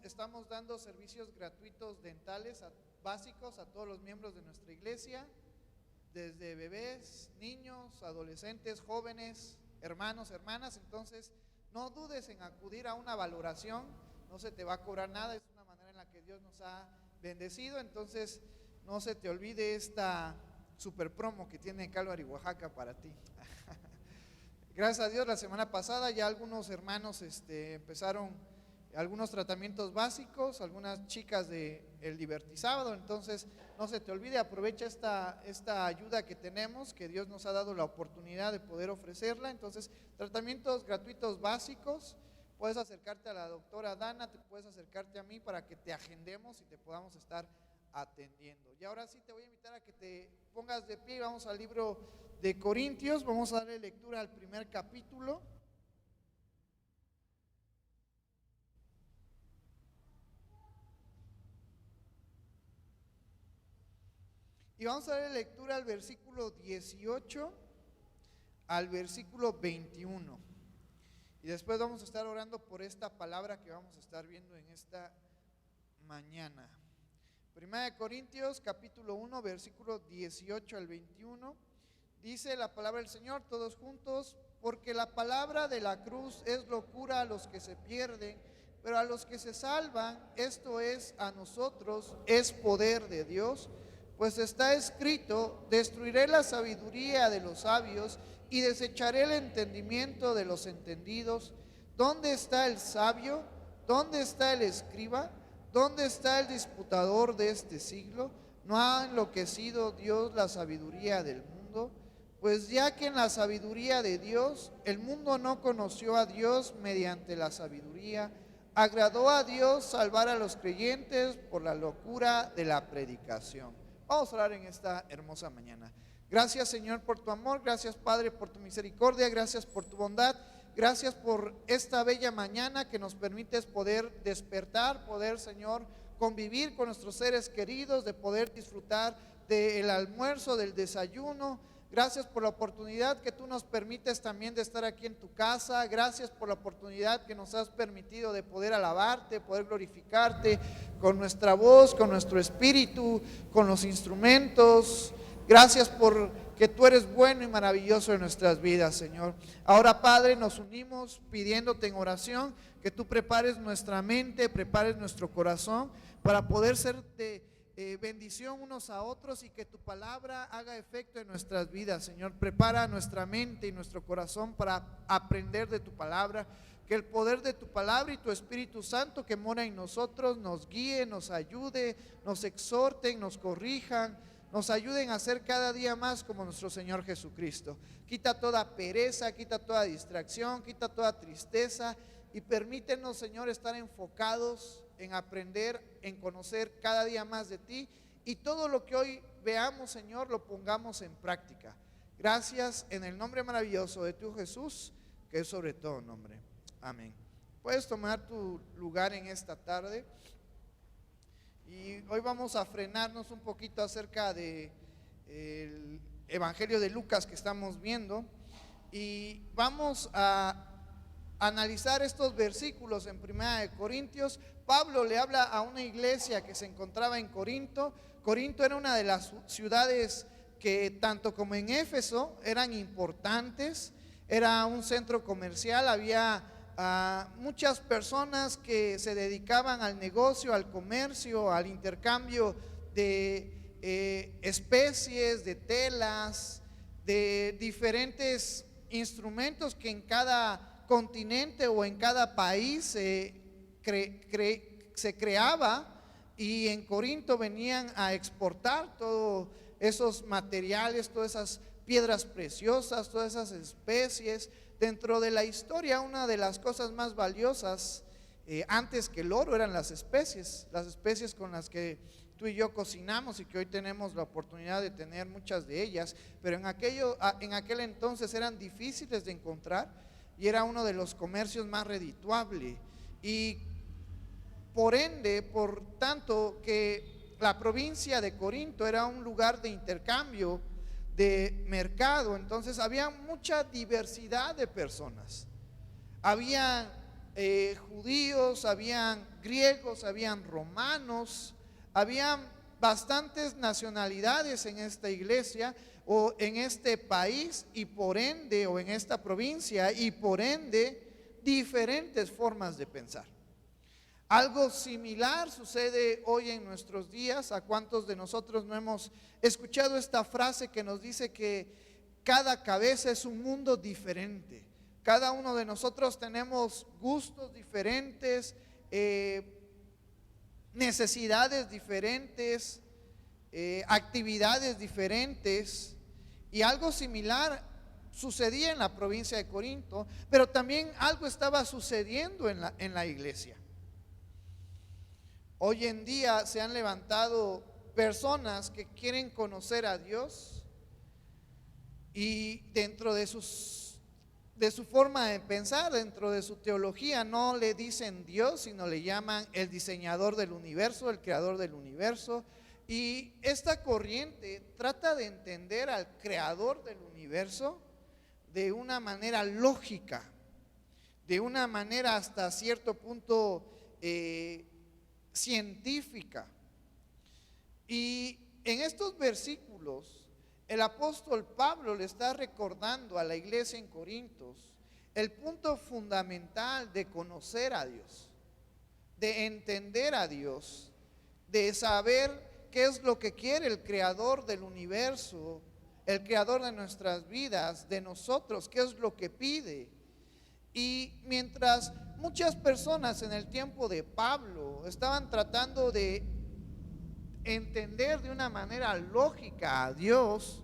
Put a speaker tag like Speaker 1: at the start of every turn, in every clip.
Speaker 1: Estamos dando servicios gratuitos dentales básicos a todos los miembros de nuestra iglesia, desde bebés, niños, adolescentes, jóvenes, hermanos, hermanas. Entonces, no dudes en acudir a una valoración, no se te va a cobrar nada, es una manera en la que Dios nos ha bendecido. Entonces, no se te olvide esta super promo que tiene Calvary Oaxaca para ti. Gracias a Dios, la semana pasada ya algunos hermanos empezaron algunos tratamientos básicos, algunas chicas de el Libertisábado. Entonces no se te olvide, aprovecha esta ayuda que tenemos, que Dios nos ha dado la oportunidad de poder ofrecerla. Entonces, tratamientos gratuitos básicos, puedes acercarte a la doctora Dana, te puedes acercarte a mí para que te agendemos y te podamos estar atendiendo. Y ahora sí te voy a invitar a que te pongas de pie y vamos al libro de Corintios, vamos a darle lectura al primer capítulo. Y vamos a darle lectura al versículo 18 al versículo 21. Y después vamos a estar orando por esta palabra que vamos a estar viendo en esta mañana. Primera de Corintios, capítulo 1, versículo 18 al 21. Dice la palabra del Señor, todos juntos: porque la palabra de la cruz es locura a los que se pierden, pero a los que se salvan, esto es, a nosotros, es poder de Dios. Pues está escrito: destruiré la sabiduría de los sabios y desecharé el entendimiento de los entendidos. ¿Dónde está el sabio? ¿Dónde está el escriba? ¿Dónde está el disputador de este siglo? ¿No ha enloquecido Dios la sabiduría del mundo? Pues ya que en la sabiduría de Dios el mundo no conoció a Dios mediante la sabiduría, agradó a Dios salvar a los creyentes por la locura de la predicación. Vamos a orar en esta hermosa mañana. Gracias, Señor, por tu amor. Gracias, Padre, por tu misericordia. Gracias por tu bondad. Gracias por esta bella mañana que nos permites poder despertar, poder, Señor, convivir con nuestros seres queridos, de poder disfrutar del almuerzo, del desayuno. Gracias por la oportunidad que tú nos permites también de estar aquí en tu casa. Gracias por la oportunidad que nos has permitido de poder alabarte, poder glorificarte con nuestra voz, con nuestro espíritu, con los instrumentos. Gracias por que tú eres bueno y maravilloso en nuestras vidas, Señor. Ahora, Padre, nos unimos pidiéndote en oración que tú prepares nuestra mente, prepares nuestro corazón para poder ser de bendición unos a otros y que tu palabra haga efecto en nuestras vidas, Señor. Prepara nuestra mente y nuestro corazón para aprender de tu palabra. Que el poder de tu palabra y tu Espíritu Santo que mora en nosotros nos guíe, nos ayude, nos exhorten, nos corrijan, nos ayuden a ser cada día más como nuestro Señor Jesucristo. Quita toda pereza, quita toda distracción, quita toda tristeza y permítenos, Señor, estar enfocados en aprender, en conocer cada día más de ti, y todo lo que hoy veamos, Señor, lo pongamos en práctica. Gracias en el nombre maravilloso de tu Jesús, que es sobre todo nombre. Amén. Puedes tomar tu lugar en esta tarde. Y hoy vamos a frenarnos un poquito acerca de el Evangelio de Lucas que estamos viendo, y vamos a analizar estos versículos en Primera de Corintios. Pablo le habla a una iglesia que se encontraba en Corinto. Corinto era una de las ciudades que tanto como en Éfeso eran importantes, era un centro comercial, había muchas personas que se dedicaban al negocio, al comercio, al intercambio de especies, de telas, de diferentes instrumentos que en cada continente o en cada país se creaba, y en Corinto venían a exportar todos esos materiales, todas esas piedras preciosas, todas esas especies. Dentro de la historia, una de las cosas más valiosas antes que el oro eran las especies con las que tú y yo cocinamos y que hoy tenemos la oportunidad de tener muchas de ellas, pero en aquel entonces eran difíciles de encontrar y era uno de los comercios más redituables, y por ende, por tanto, que la provincia de Corinto era un lugar de intercambio, de mercado. Entonces había mucha diversidad de personas, había judíos, habían griegos, habían romanos, habían bastantes nacionalidades en esta iglesia o en este país y por ende, o en esta provincia y por ende, diferentes formas de pensar. Algo similar sucede hoy en nuestros días. ¿A cuántos de nosotros no hemos escuchado esta frase que nos dice que cada cabeza es un mundo diferente? Cada uno de nosotros tenemos gustos diferentes, necesidades diferentes, actividades diferentes, y algo similar sucedía en la provincia de Corinto, pero también algo estaba sucediendo en la iglesia. Hoy en día se han levantado personas que quieren conocer a Dios y dentro de su forma de pensar, dentro de su teología, no le dicen Dios, sino le llaman el diseñador del universo, el creador del universo. Y esta corriente trata de entender al creador del universo de una manera lógica, de una manera hasta cierto punto científica. Y en estos versículos el apóstol Pablo le está recordando a la iglesia en Corintios el punto fundamental de conocer a Dios, de entender a Dios, de saber qué es lo que quiere el creador del universo, el creador de nuestras vidas, de nosotros, qué es lo que pide. Y mientras muchas personas en el tiempo de Pablo estaban tratando de entender de una manera lógica a Dios,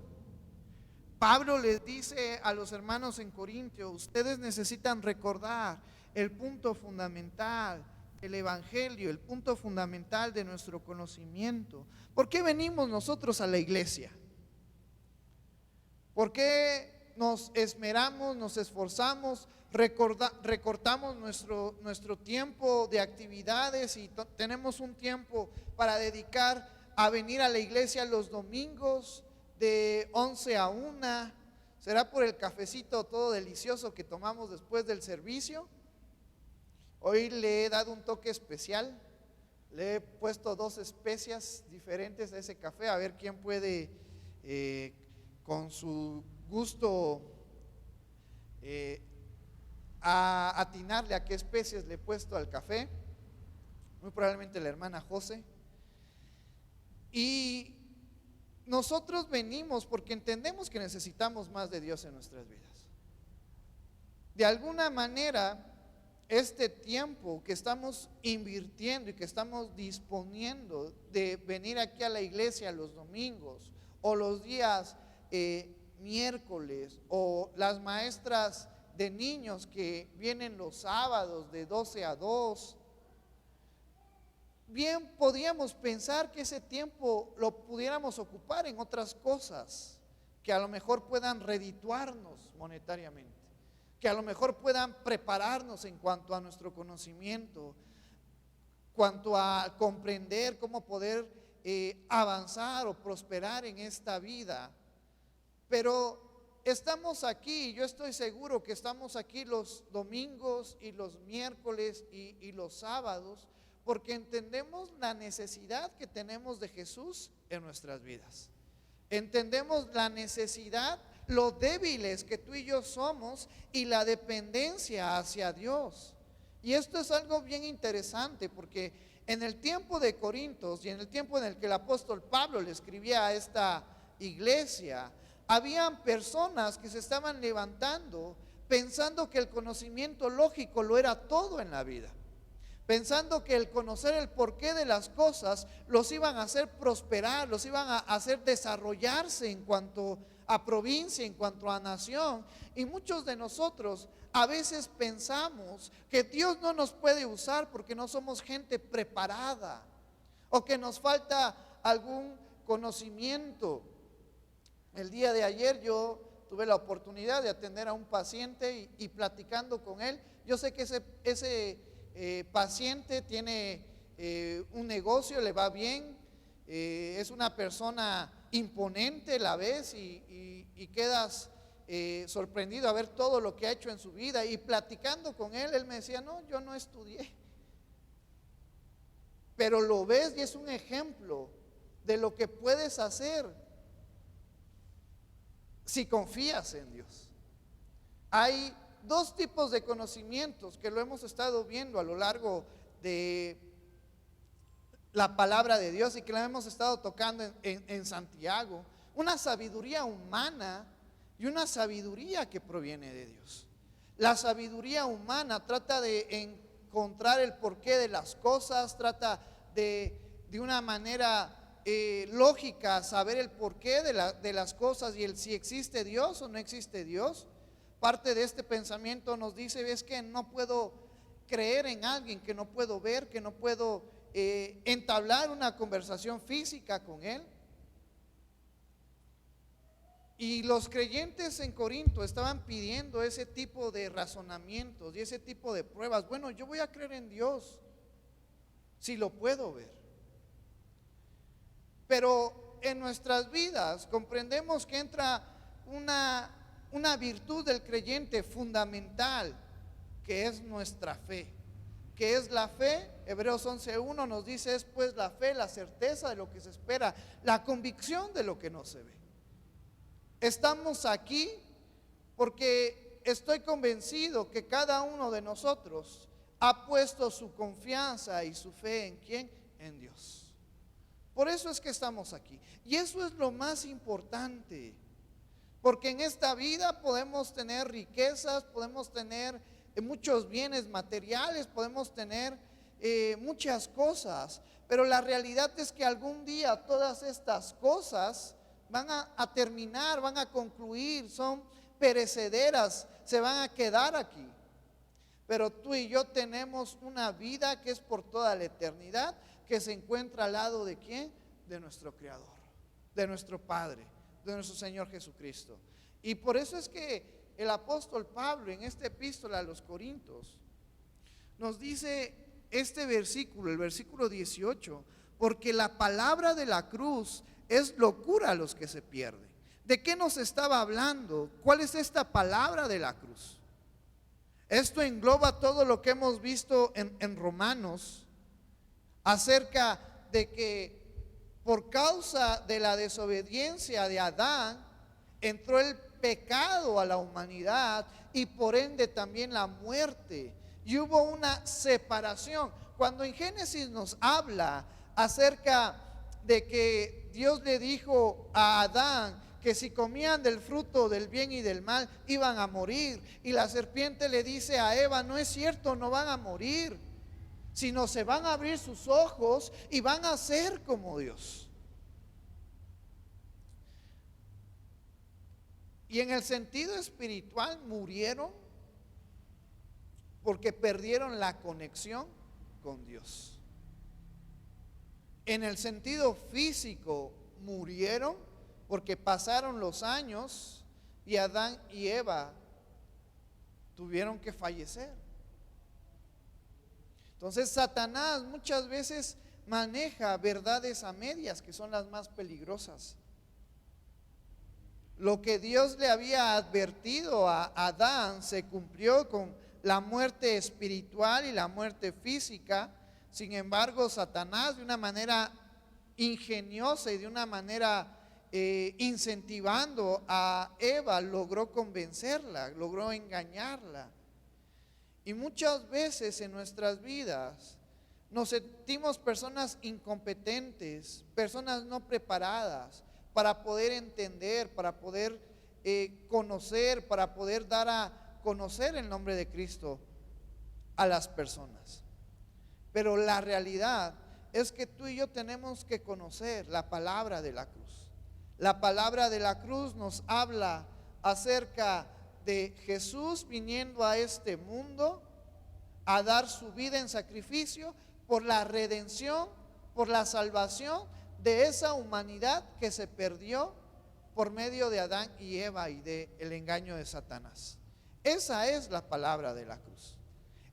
Speaker 1: Pablo les dice a los hermanos en Corintio: ustedes necesitan recordar el punto fundamental del evangelio, el punto fundamental de nuestro conocimiento. ¿Por qué venimos nosotros a la iglesia? ¿Por qué nos esmeramos, nos esforzamos, recortamos nuestro tiempo de actividades y tenemos un tiempo para dedicar a venir a la iglesia los domingos de 11 a 1? ¿Será por el cafecito todo delicioso que tomamos después del servicio? Hoy le he dado un toque especial, le he puesto 2 especias diferentes a ese café, a ver quién puede con su gusto a atinarle a qué especies le he puesto al café. Muy probablemente la hermana José. Y nosotros venimos porque entendemos que necesitamos más de Dios en nuestras vidas. De alguna manera, este tiempo que estamos invirtiendo y que estamos disponiendo de venir aquí a la iglesia los domingos o los días miércoles, o las maestras de niños que vienen los sábados de 12 a 2, bien podríamos pensar que ese tiempo lo pudiéramos ocupar en otras cosas que a lo mejor puedan redituarnos monetariamente, que a lo mejor puedan prepararnos en cuanto a nuestro conocimiento, cuanto a comprender cómo poder avanzar o prosperar en esta vida. Pero estamos aquí, yo estoy seguro que estamos aquí los domingos y los miércoles y los sábados, porque entendemos la necesidad que tenemos de Jesús en nuestras vidas. Entendemos la necesidad, lo débiles que tú y yo somos y la dependencia hacia Dios. Y esto es algo bien interesante, porque en el tiempo de Corintios y en el tiempo en el que el apóstol Pablo le escribía a esta iglesia, habían personas que se estaban levantando pensando que el conocimiento lógico lo era todo en la vida, pensando que el conocer el porqué de las cosas los iban a hacer prosperar, los iban a hacer desarrollarse en cuanto a provincia, en cuanto a nación. Y muchos de nosotros a veces pensamos que Dios no nos puede usar porque no somos gente preparada o que nos falta algún conocimiento. El día de ayer yo tuve la oportunidad de atender a un paciente y platicando con él, yo sé que ese paciente tiene un negocio, le va bien, es una persona imponente, la ves y quedas sorprendido a ver todo lo que ha hecho en su vida, y platicando con él, él me decía, no, yo no estudié, pero lo ves y es un ejemplo de lo que puedes hacer si confías en Dios. Hay dos tipos de conocimientos que lo hemos estado viendo a lo largo de la palabra de Dios y que la hemos estado tocando en Santiago: una sabiduría humana y una sabiduría que proviene de Dios. La sabiduría humana trata de encontrar el porqué de las cosas, trata de una manera lógica saber el porqué de las cosas y el si existe Dios o no existe Dios. Parte de este pensamiento nos dice, es que no puedo creer en alguien que no puedo ver, que no puedo entablar una conversación física con él. Y los creyentes en Corinto estaban pidiendo ese tipo de razonamientos y ese tipo de pruebas. Bueno, yo voy a creer en Dios si lo puedo ver. Pero en nuestras vidas comprendemos que entra una virtud del creyente fundamental, que es nuestra fe. ¿Qué es la fe? Hebreos 11:1 nos dice, es pues la fe, la certeza de lo que se espera, la convicción de lo que no se ve. Estamos aquí porque estoy convencido que cada uno de nosotros ha puesto su confianza y su fe ¿en quién? En Dios. Por eso es que estamos aquí. Y eso es lo más importante. Porque en esta vida podemos tener riquezas, podemos tener muchos bienes materiales, podemos tener muchas cosas. Pero la realidad es que algún día todas estas cosas van a terminar, van a concluir, son perecederas, se van a quedar aquí. Pero tú y yo tenemos una vida que es por toda la eternidad, que se encuentra al lado de ¿quién? De nuestro Creador, de nuestro Padre, de nuestro Señor Jesucristo. Y por eso es que el apóstol Pablo en esta epístola a los Corintios nos dice este versículo, el versículo 18, porque la palabra de la cruz es locura a los que se pierden. ¿De qué nos estaba hablando? ¿Cuál es esta palabra de la cruz? Esto engloba todo lo que hemos visto en Romanos acerca de que por causa de la desobediencia de Adán entró el pecado a la humanidad y por ende también la muerte, y hubo una separación. Cuando en Génesis nos habla acerca de que Dios le dijo a Adán que si comían del fruto del bien y del mal iban a morir, y la serpiente le dice a Eva, no es cierto, no van a morir, sino se van a abrir sus ojos y van a ser como Dios. Y en el sentido espiritual murieron porque perdieron la conexión con Dios. En el sentido físico murieron porque pasaron los años y Adán y Eva tuvieron que fallecer. Entonces Satanás muchas veces maneja verdades a medias, que son las más peligrosas. Lo que Dios le había advertido a Adán se cumplió con la muerte espiritual y la muerte física. Sin embargo, Satanás, de una manera ingeniosa y de una manera incentivando a Eva, logró convencerla, logró engañarla. Y muchas veces en nuestras vidas nos sentimos personas incompetentes, personas no preparadas para poder entender, para poder conocer, para poder dar a conocer el nombre de Cristo a las personas. Pero la realidad es que tú y yo tenemos que conocer la palabra de la cruz. La palabra de la cruz nos habla acerca de Jesús viniendo a este mundo a dar su vida en sacrificio por la redención, por la salvación de esa humanidad que se perdió por medio de Adán y Eva y del engaño de Satanás. Esa es la palabra de la cruz.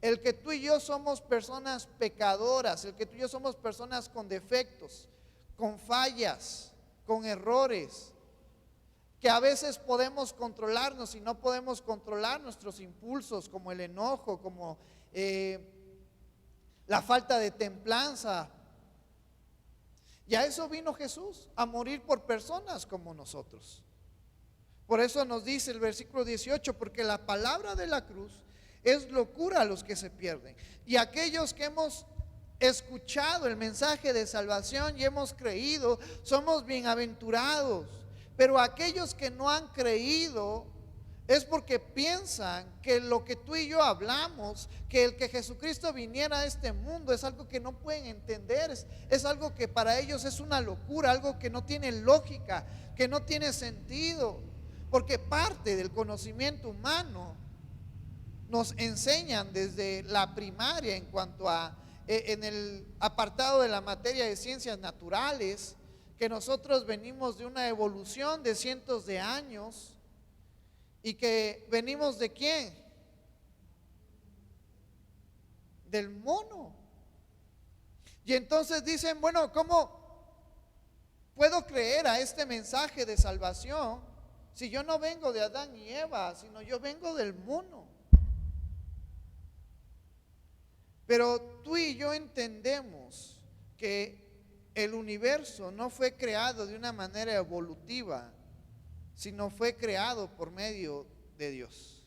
Speaker 1: El que tú y yo somos personas pecadoras, el que tú y yo somos personas con defectos, con fallas, con errores, que a veces podemos controlarnos y no podemos controlar nuestros impulsos, como el enojo, como la falta de templanza. Y a eso vino Jesús, a morir por personas como nosotros. Por eso nos dice el versículo 18, porque la palabra de la cruz es locura a los que se pierden. Y aquellos que hemos escuchado el mensaje de salvación y hemos creído, somos bienaventurados. Pero aquellos que no han creído es porque piensan que lo que tú y yo hablamos, que el que Jesucristo viniera a este mundo es algo que no pueden entender, es algo que para ellos es una locura, algo que no tiene lógica, que no tiene sentido, porque parte del conocimiento humano nos enseñan desde la primaria en cuanto a, en el apartado de la materia de ciencias naturales, que nosotros venimos de una evolución de cientos de años. ¿Y que venimos de quién? Del mono. Y entonces dicen, bueno, ¿cómo puedo creer a este mensaje de salvación si yo no vengo de Adán y Eva, sino yo vengo del mono? Pero tú y yo entendemos que el universo no fue creado de una manera evolutiva, sino fue creado por medio de Dios.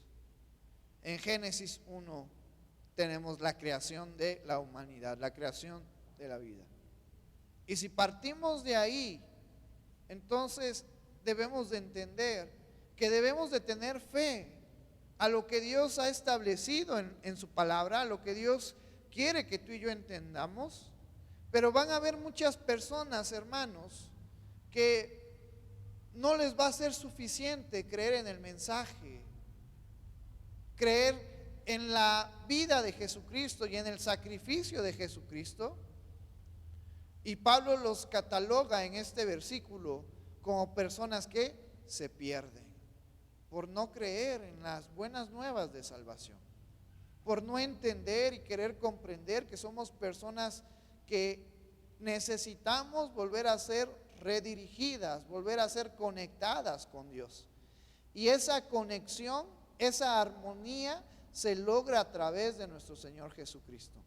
Speaker 1: En Génesis 1 tenemos la creación de la humanidad, la creación de la vida. Y si partimos de ahí, entonces debemos de entender que debemos de tener fe a lo que Dios ha establecido en su palabra, a lo que Dios quiere que tú y yo entendamos. Pero van a haber muchas personas, hermanos, que no les va a ser suficiente creer en el mensaje, creer en la vida de Jesucristo y en el sacrificio de Jesucristo. Y Pablo los cataloga en este versículo como personas que se pierden por no creer en las buenas nuevas de salvación, por no entender y querer comprender que somos personas que necesitamos volver a ser redirigidas, volver a ser conectadas con Dios. Y esa conexión, esa armonía se logra a través de nuestro Señor Jesucristo.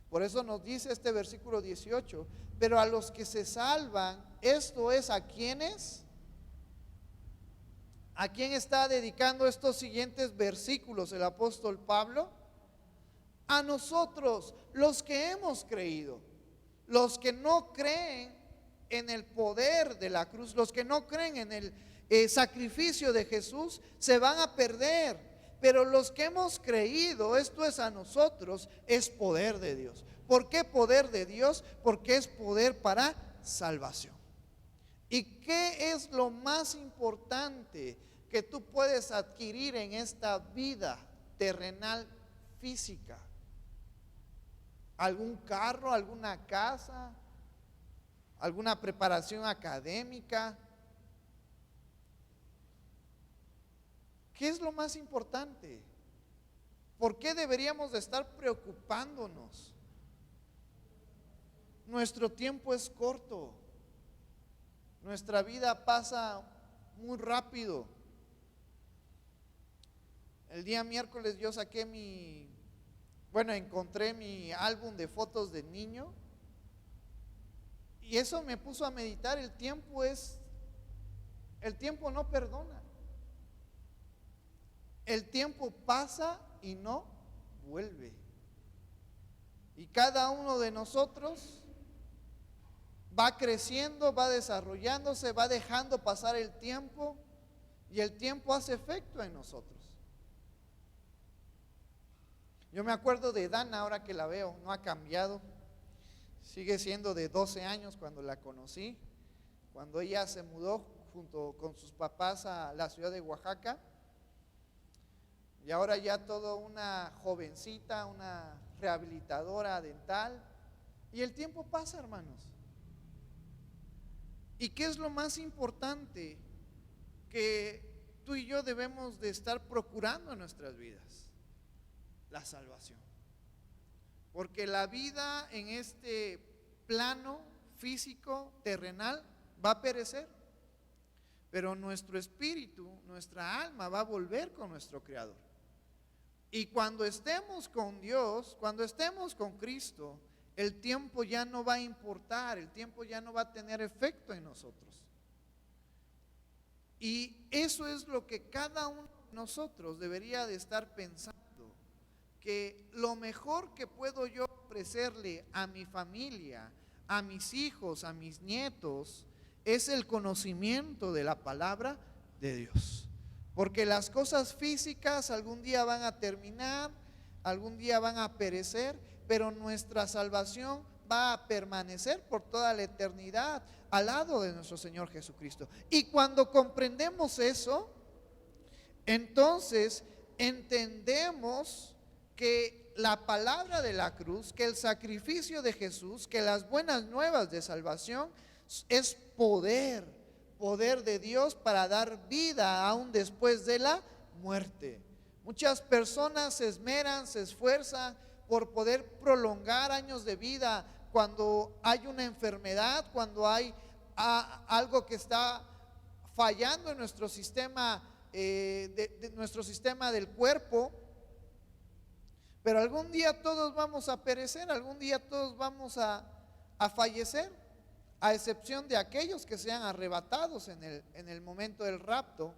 Speaker 1: Por eso nos dice este versículo 18, pero a los que se salvan, esto es a quienes, ¿a quién está dedicando estos siguientes versículos el apóstol Pablo? A nosotros, los que hemos creído. Los que no creen en el poder de la cruz, los que no creen en el sacrificio de Jesús, se van a perder. Pero los que hemos creído, esto es a nosotros, es poder de Dios. ¿Por qué poder de Dios? Porque es poder para salvación. ¿Y qué es lo más importante que tú puedes adquirir en esta vida terrenal física? ¿Algún carro, alguna casa, alguna preparación académica? ¿Qué es lo más importante? ¿Por qué deberíamos de estar preocupándonos? Nuestro tiempo es corto, nuestra vida pasa muy rápido. El día miércoles yo saqué encontré mi álbum de fotos de niño y eso me puso a meditar. El tiempo no perdona. El tiempo pasa y no vuelve. Y cada uno de nosotros va creciendo, va desarrollándose, va dejando pasar el tiempo y el tiempo hace efecto en nosotros. Yo me acuerdo de Dana, ahora que la veo, no ha cambiado. Sigue siendo de 12 años cuando la conocí, cuando ella se mudó junto con sus papás a la ciudad de Oaxaca. Y ahora ya toda una jovencita, una rehabilitadora dental. Y el tiempo pasa, hermanos. ¿Y qué es lo más importante que tú y yo debemos de estar procurando en nuestras vidas? La salvación. Porque la vida en este plano físico, terrenal, va a perecer. pero nuestro espíritu, nuestra alma va a volver con nuestro Creador. Y cuando estemos con Dios, cuando estemos con Cristo, el tiempo ya no va a importar, el tiempo ya no va a tener efecto en nosotros. Y eso es lo que cada uno de nosotros debería de estar pensando, que lo mejor que puedo yo ofrecerle a mi familia, a mis hijos, a mis nietos, es el conocimiento de la palabra de Dios. Porque las cosas físicas algún día van a terminar, algún día van a perecer, pero nuestra salvación va a permanecer por toda la eternidad al lado de nuestro Señor Jesucristo. Y cuando comprendemos eso, entonces entendemos que la palabra de la cruz, que el sacrificio de Jesús, que las buenas nuevas de salvación es poder de Dios para dar vida aún después de la muerte. Muchas personas se esmeran, se esfuerzan por poder prolongar años de vida cuando hay una enfermedad, cuando hay algo que está fallando en nuestro sistema, nuestro sistema del cuerpo. Pero algún día todos vamos a perecer, algún día todos vamos a fallecer, a excepción de aquellos que sean arrebatados en el momento del rapto.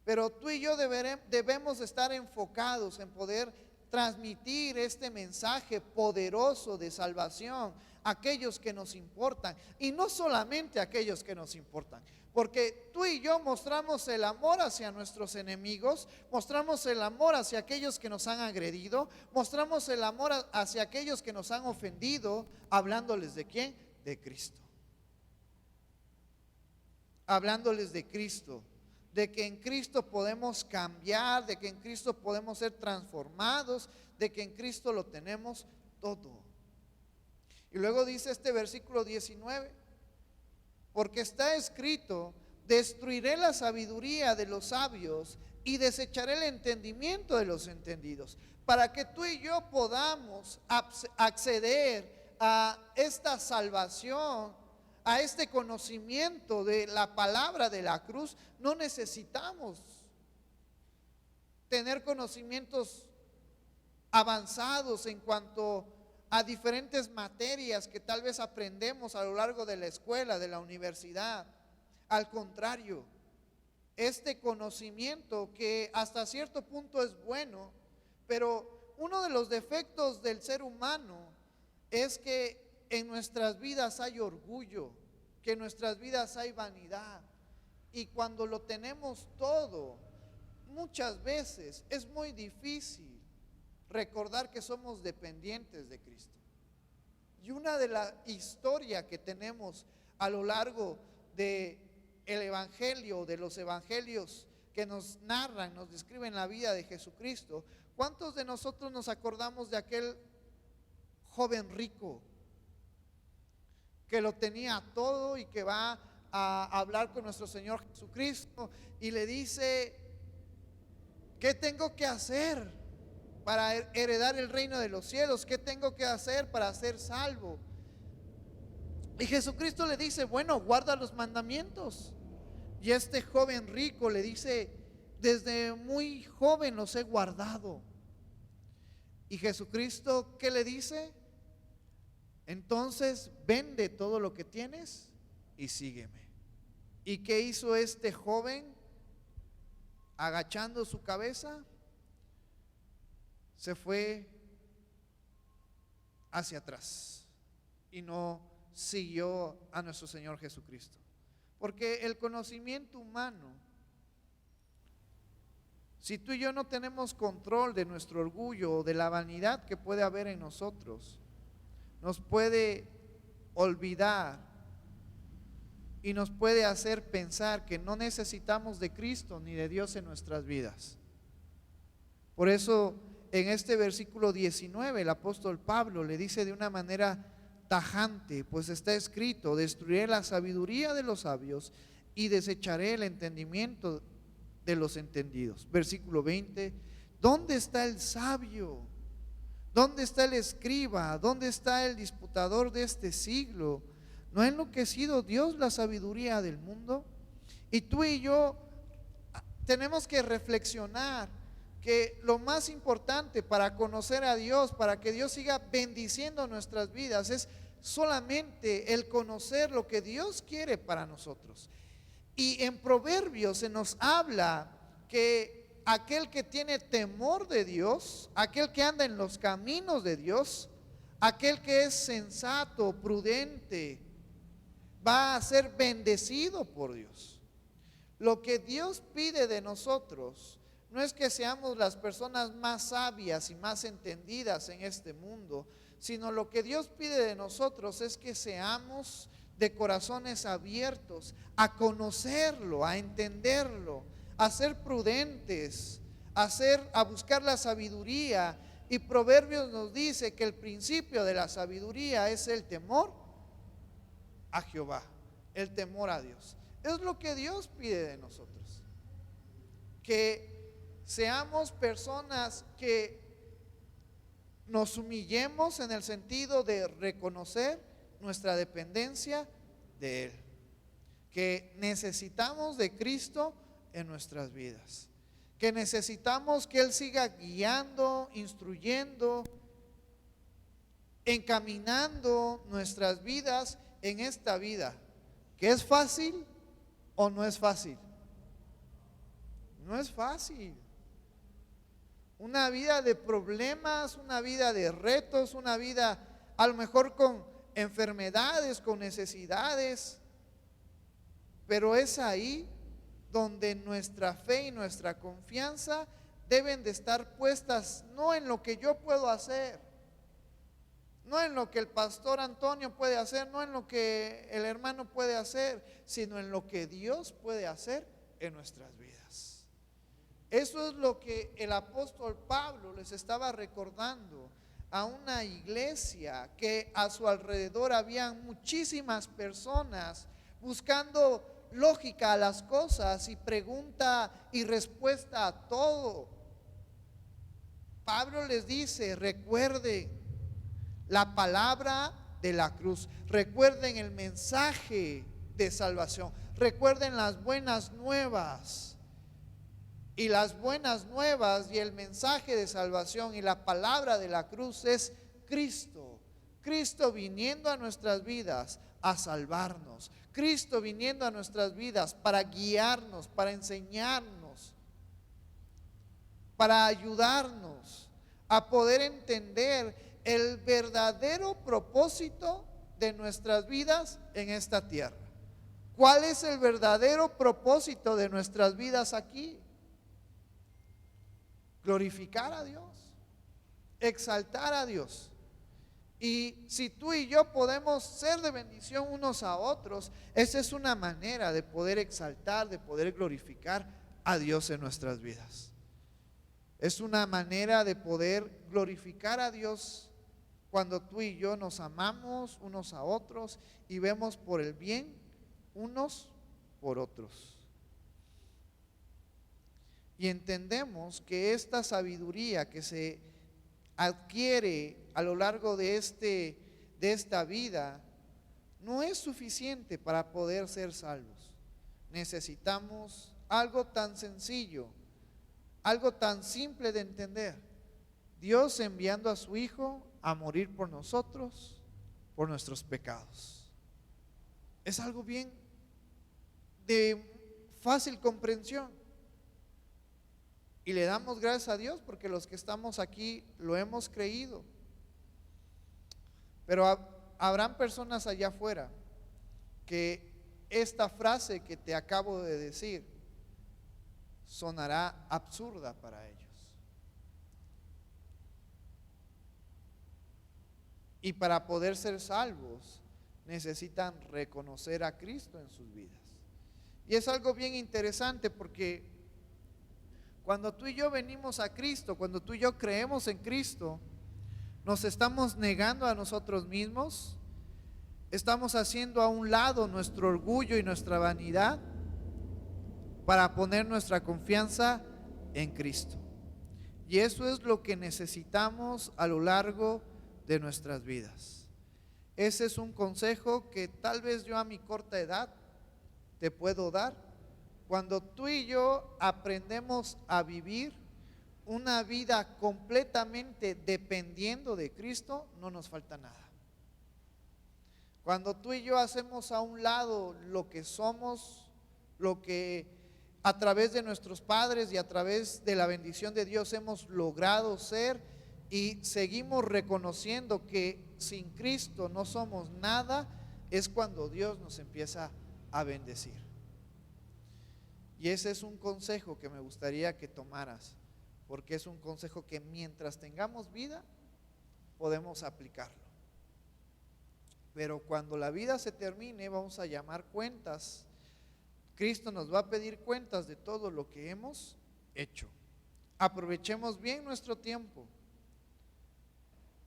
Speaker 1: Pero tú y yo debemos estar enfocados en poder transmitir este mensaje poderoso de salvación a aquellos que nos importan, y no solamente a aquellos que nos importan, porque tú y yo mostramos el amor hacia nuestros enemigos, mostramos el amor hacia aquellos que nos han agredido, mostramos el amor hacia aquellos que nos han ofendido, hablándoles ¿de quién? De Cristo. Hablándoles de Cristo, de que en Cristo podemos cambiar, de que en Cristo podemos ser transformados, de que en Cristo lo tenemos todo. Y luego dice este versículo 19, porque está escrito: destruiré la sabiduría de los sabios y desecharé el entendimiento de los entendidos. Para que tú y yo podamos acceder a esta salvación, a este conocimiento de la palabra de la cruz, no necesitamos tener conocimientos avanzados en cuanto a diferentes materias que tal vez aprendemos a lo largo de la escuela, de la universidad. Al contrario, este conocimiento, que hasta cierto punto es bueno, pero uno de los defectos del ser humano es que en nuestras vidas hay orgullo, que en nuestras vidas hay vanidad. Y cuando lo tenemos todo, muchas veces es muy difícil recordar que somos dependientes de Cristo. Y una de la historia que tenemos a lo largo de el evangelio, de los evangelios que nos narran, nos describen la vida de Jesucristo, ¿cuántos de nosotros nos acordamos de aquel joven rico que lo tenía todo y que va a hablar con nuestro Señor Jesucristo y le dice: ¿qué tengo que hacer para heredar el reino de los cielos? ¿Qué tengo que hacer para ser salvo? Y Jesucristo le dice: bueno, guarda los mandamientos. Y este joven rico le dice: desde muy joven los he guardado. Y Jesucristo, ¿qué le dice? Entonces vende todo lo que tienes y sígueme. ¿Y qué hizo este joven? Agachando su cabeza, se fue hacia atrás y no siguió a nuestro Señor Jesucristo. Porque el conocimiento humano, si tú y yo no tenemos control de nuestro orgullo o de la vanidad que puede haber en nosotros, nos puede olvidar y nos puede hacer pensar que no necesitamos de Cristo ni de Dios en nuestras vidas. Por eso en este versículo 19 el apóstol Pablo le dice de una manera tajante: pues está escrito: destruiré la sabiduría de los sabios y desecharé el entendimiento de los entendidos. Versículo 20: ¿dónde está el sabio? ¿Dónde está el escriba? ¿Dónde está el disputador de este siglo? ¿No ha enloquecido Dios la sabiduría del mundo? Y tú y yo tenemos que reflexionar que lo más importante para conocer a Dios, para que Dios siga bendiciendo nuestras vidas, es solamente el conocer lo que Dios quiere para nosotros. Y en Proverbios se nos habla que aquel que tiene temor de Dios, aquel que anda en los caminos de Dios, aquel que es sensato, prudente, va a ser bendecido por Dios. Lo que Dios pide de nosotros no es que seamos las personas más sabias y más entendidas en este mundo, sino lo que Dios pide de nosotros es que seamos de corazones abiertos a conocerlo, a entenderlo, a ser prudentes, a buscar la sabiduría. Y Proverbios nos dice que el principio de la sabiduría es el temor a Jehová, el temor a Dios. Es lo que Dios pide de nosotros, que seamos personas que nos humillemos en el sentido de reconocer nuestra dependencia de Él, que necesitamos de Cristo en nuestras vidas, que necesitamos que Él siga guiando, instruyendo, encaminando nuestras vidas en esta vida, que es fácil o no es fácil. No es fácil. Una vida de problemas, una vida de retos, una vida a lo mejor con enfermedades, con necesidades, pero es ahí donde nuestra fe y nuestra confianza deben de estar puestas no en lo que yo puedo hacer, no en lo que el pastor Antonio puede hacer, no en lo que el hermano puede hacer, sino en lo que Dios puede hacer en nuestras vidas. Eso es lo que el apóstol Pablo les estaba recordando a una iglesia que a su alrededor habían muchísimas personas buscando lógica a las cosas y pregunta y respuesta a todo. Pablo les dice: recuerden la palabra de la cruz, recuerden el mensaje de salvación, recuerden las buenas nuevas. Y las buenas nuevas y el mensaje de salvación y la palabra de la cruz es Cristo. Cristo viniendo a nuestras vidas a salvarnos. Cristo viniendo a nuestras vidas para guiarnos, para enseñarnos, para ayudarnos a poder entender el verdadero propósito de nuestras vidas en esta tierra. ¿Cuál es el verdadero propósito de nuestras vidas aquí? Glorificar a Dios, exaltar a Dios. Y si tú y yo podemos ser de bendición unos a otros, esa es una manera de poder exaltar, de poder glorificar a Dios en nuestras vidas. Es una manera de poder glorificar a Dios cuando tú y yo nos amamos unos a otros y vemos por el bien unos por otros. Y entendemos que esta sabiduría que se adquiere a lo largo de esta vida no es suficiente para poder ser salvos. Necesitamos algo tan sencillo, algo tan simple de entender: Dios enviando a su Hijo a morir por nosotros, por nuestros pecados. Es algo bien de fácil comprensión. Y le damos gracias a Dios porque los que estamos aquí lo hemos creído. Pero habrán personas allá afuera que esta frase que te acabo de decir sonará absurda para ellos. Y para poder ser salvos necesitan reconocer a Cristo en sus vidas. Y es algo bien interesante porque cuando tú y yo venimos a Cristo, cuando tú y yo creemos en Cristo, nos estamos negando a nosotros mismos, estamos haciendo a un lado nuestro orgullo y nuestra vanidad para poner nuestra confianza en Cristo. Y eso es lo que necesitamos a lo largo de nuestras vidas. Ese es un consejo que tal vez yo a mi corta edad te puedo dar, Cuando tú y yo aprendemos a vivir una vida completamente dependiendo de Cristo, no nos falta nada. Cuando tú y yo hacemos a un lado lo que somos, lo que a través de nuestros padres y a través de la bendición de Dios hemos logrado ser, y seguimos reconociendo que sin Cristo no somos nada, es cuando Dios nos empieza a bendecir. Y ese es un consejo que me gustaría que tomaras, porque es un consejo que mientras tengamos vida podemos aplicarlo. Pero cuando la vida se termine, vamos a llamar cuentas. Cristo nos va a pedir cuentas de todo lo que hemos hecho. Aprovechemos bien nuestro tiempo.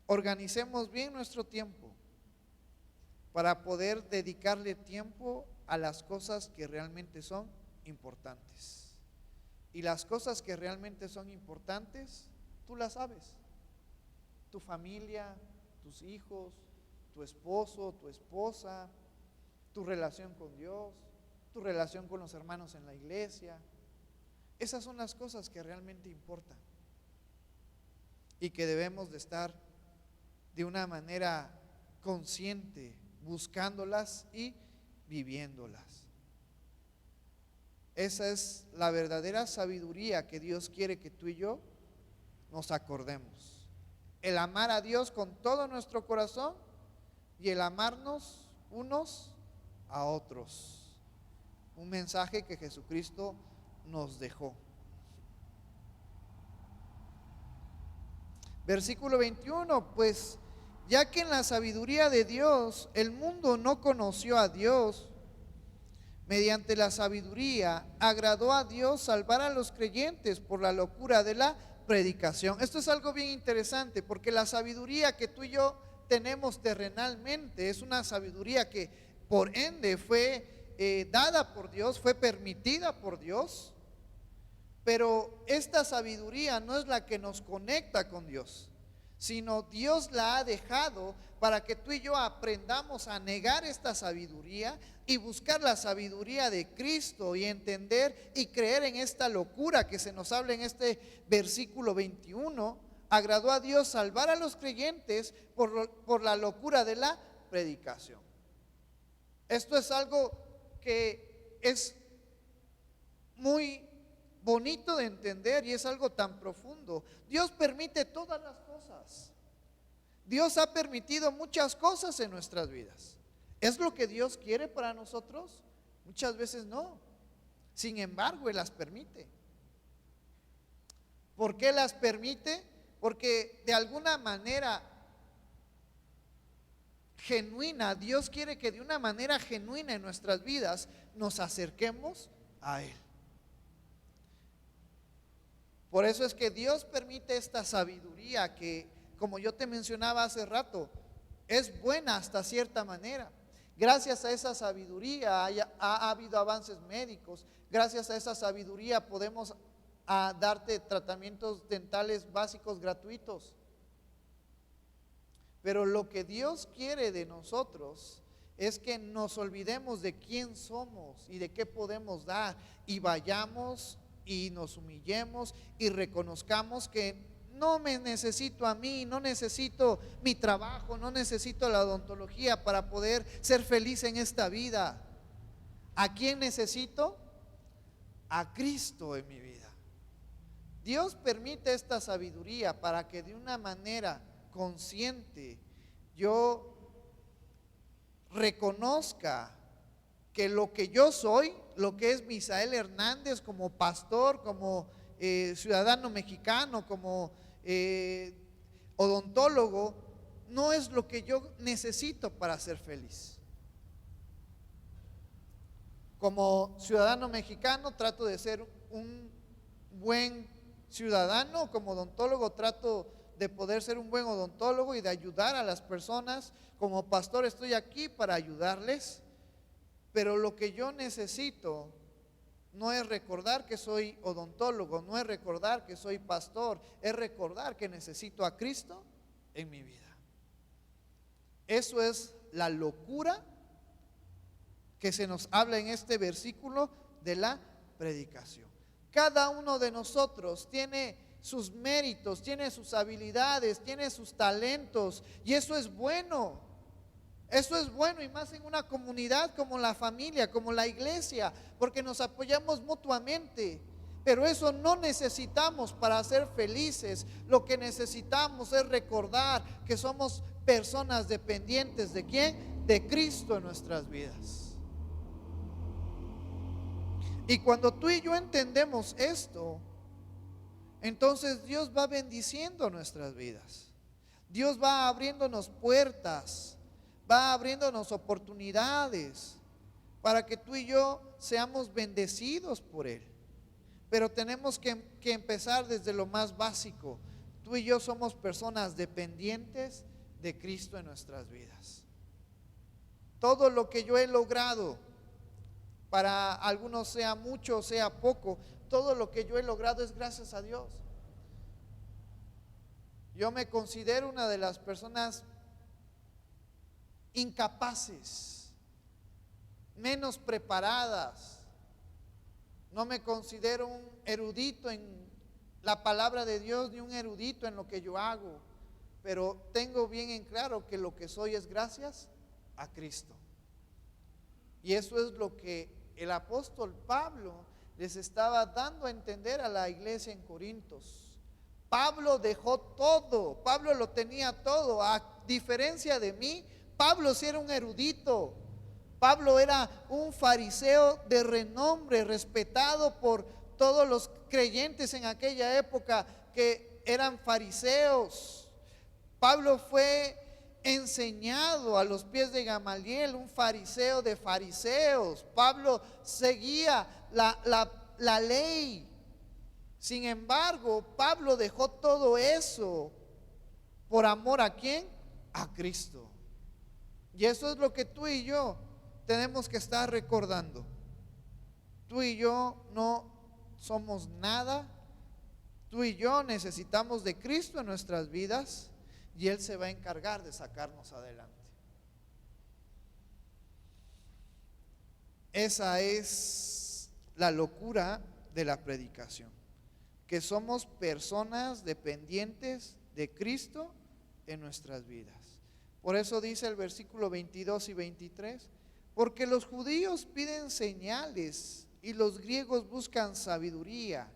Speaker 1: Organicemos bien nuestro tiempo para poder dedicarle tiempo a las cosas que realmente son importantes. Y las cosas que realmente son importantes, tú las sabes. Tu familia, tus hijos, tu esposo, tu esposa, tu relación con Dios, tu relación con los hermanos en la iglesia. Esas son las cosas que realmente importan y que debemos de estar de una manera consciente buscándolas y viviéndolas. Esa es la verdadera sabiduría que Dios quiere que tú y yo nos acordemos. El amar a Dios con todo nuestro corazón y el amarnos unos a otros. Un mensaje que Jesucristo nos dejó. Versículo 21, pues ya que en la sabiduría de Dios el mundo no conoció a Dios, mediante la sabiduría agradó a Dios salvar a los creyentes por la locura de la predicación. Esto es algo bien interesante, porque la sabiduría que tú y yo tenemos terrenalmente es una sabiduría que por ende fue dada por Dios, fue permitida por Dios. Pero esta sabiduría no es la que nos conecta con Dios, sino Dios la ha dejado para que tú y yo aprendamos a negar esta sabiduría y buscar la sabiduría de Cristo y entender y creer en esta locura que se nos habla en este versículo 21. Agradó a Dios salvar a los creyentes por la locura de la predicación. Esto es algo que es muy bonito de entender y es algo tan profundo. Dios permite todas las cosas. Dios ha permitido muchas cosas en nuestras vidas. ¿Es lo que Dios quiere para nosotros? Muchas veces no. Sin embargo, Él las permite. ¿Por qué las permite? Porque de alguna manera genuina, Dios quiere que de una manera genuina en nuestras vidas nos acerquemos a Él. Por eso es que Dios permite esta sabiduría que, como yo te mencionaba hace rato, es buena hasta cierta manera. Gracias a esa sabiduría ha habido avances médicos. Gracias a esa sabiduría podemos darte tratamientos dentales básicos gratuitos. Pero lo que Dios quiere de nosotros es que nos olvidemos de quién somos y de qué podemos dar y vayamos y nos humillemos y reconozcamos que no me necesito a mí, no necesito mi trabajo, no necesito la odontología para poder ser feliz en esta vida. ¿A quién necesito? A Cristo en mi vida. Dios permite esta sabiduría para que de una manera consciente yo reconozca que lo que yo soy, lo que es Misael Hernández como pastor, como ciudadano mexicano, como odontólogo, no es lo que yo necesito para ser feliz. Como ciudadano mexicano trato de ser un buen ciudadano, como odontólogo trato de poder ser un buen odontólogo y de ayudar a las personas. Como pastor estoy aquí para ayudarles. Pero lo que yo necesito no es recordar que soy odontólogo, no es recordar que soy pastor, es recordar que necesito a Cristo en mi vida. Eso es la locura que se nos habla en este versículo de la predicación. Cada uno de nosotros tiene sus méritos, tiene sus habilidades, tiene sus talentos, y eso es bueno. Eso es bueno, y más en una comunidad como la familia, como la iglesia, porque nos apoyamos mutuamente. Pero eso no necesitamos para ser felices. Lo que necesitamos es recordar que somos personas dependientes ¿de quién? De Cristo en nuestras vidas. Y cuando tú y yo entendemos esto, entonces Dios va bendiciendo nuestras vidas. Dios va abriéndonos puertas, va abriéndonos oportunidades para que tú y yo seamos bendecidos por Él. Pero tenemos que empezar desde lo más básico. Tú y yo somos personas dependientes de Cristo en nuestras vidas. Todo lo que yo he logrado, para algunos sea mucho o sea poco, todo lo que yo he logrado es gracias a Dios. Yo me considero una de las personas incapaces, menos preparadas. No me considero un erudito en la palabra de Dios, ni un erudito en lo que yo hago, pero tengo bien en claro que lo que soy es gracias a Cristo. Y eso es lo que el apóstol Pablo les estaba dando a entender a la iglesia en Corintios. Pablo dejó todo, Pablo lo tenía todo. A diferencia de mí, Pablo sí era un erudito. Pablo era un fariseo de renombre, respetado por todos los creyentes en aquella época que eran fariseos. Pablo fue enseñado a los pies de Gamaliel, un fariseo de fariseos. Pablo seguía la ley. Sin embargo, Pablo dejó todo eso por amor ¿a quién? A Cristo. Y eso es lo que tú y yo tenemos que estar recordando. Tú y yo no somos nada. Tú y yo necesitamos de Cristo en nuestras vidas, y Él se va a encargar de sacarnos adelante. Esa es la locura de la predicación, que somos personas dependientes de Cristo en nuestras vidas. Por eso dice el versículo 22 y 23, porque los judíos piden señales y los griegos buscan sabiduría,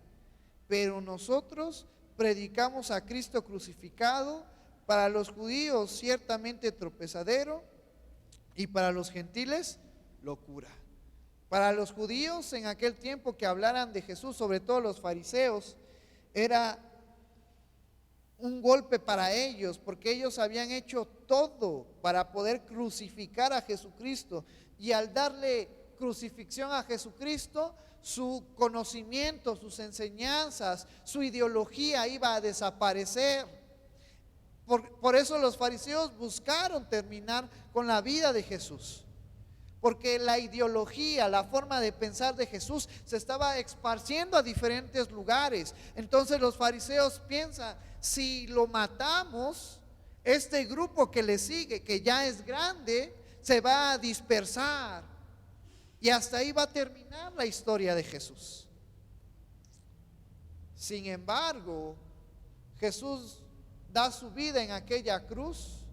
Speaker 1: pero nosotros predicamos a Cristo crucificado, para los judíos ciertamente tropezadero y para los gentiles locura. Para los judíos en aquel tiempo que hablaran de Jesús, sobre todo los fariseos, era un golpe para ellos, porque ellos habían hecho todo para poder crucificar a Jesucristo, y al darle crucifixión a Jesucristo, su conocimiento, sus enseñanzas, su ideología iba a desaparecer. Por eso los fariseos buscaron terminar con la vida de Jesús, porque la ideología, la forma de pensar de Jesús se estaba esparciendo a diferentes lugares. Entonces los fariseos piensan, si lo matamos, este grupo que le sigue, que ya es grande, se va a dispersar, y hasta ahí va a terminar la historia de Jesús. Sin embargo, Jesús da su vida en aquella cruz.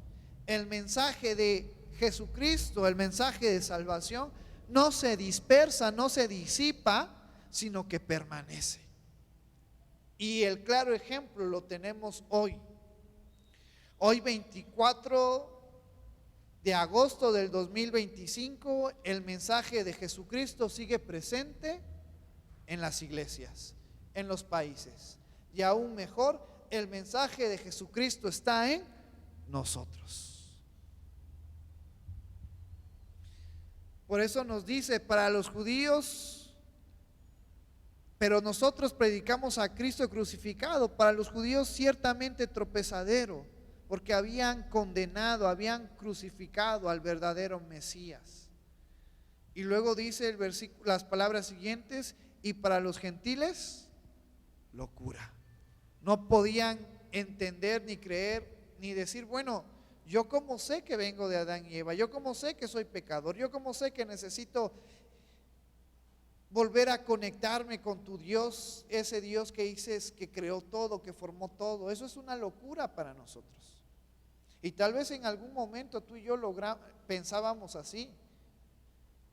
Speaker 1: El mensaje de Jesucristo, el mensaje de salvación, no se dispersa, no se disipa, sino que permanece. Y el claro ejemplo lo tenemos hoy. Hoy 24 de agosto del 2025, el mensaje de Jesucristo sigue presente en las iglesias, en los países. Y aún mejor, el mensaje de Jesucristo está en nosotros. Por eso nos dice, para los judíos, pero nosotros predicamos a Cristo crucificado. Para los judíos ciertamente tropezadero, porque habían condenado, habían crucificado al verdadero Mesías. Y luego dice el versículo, las palabras siguientes, y para los gentiles, locura. No podían entender ni creer ni decir, bueno, yo como sé que vengo de Adán y Eva, yo como sé que soy pecador, yo como sé que necesito volver a conectarme con tu Dios, ese Dios que dices que creó todo, que formó todo. Eso es una locura para nosotros. Y tal vez en algún momento tú y yo pensábamos así,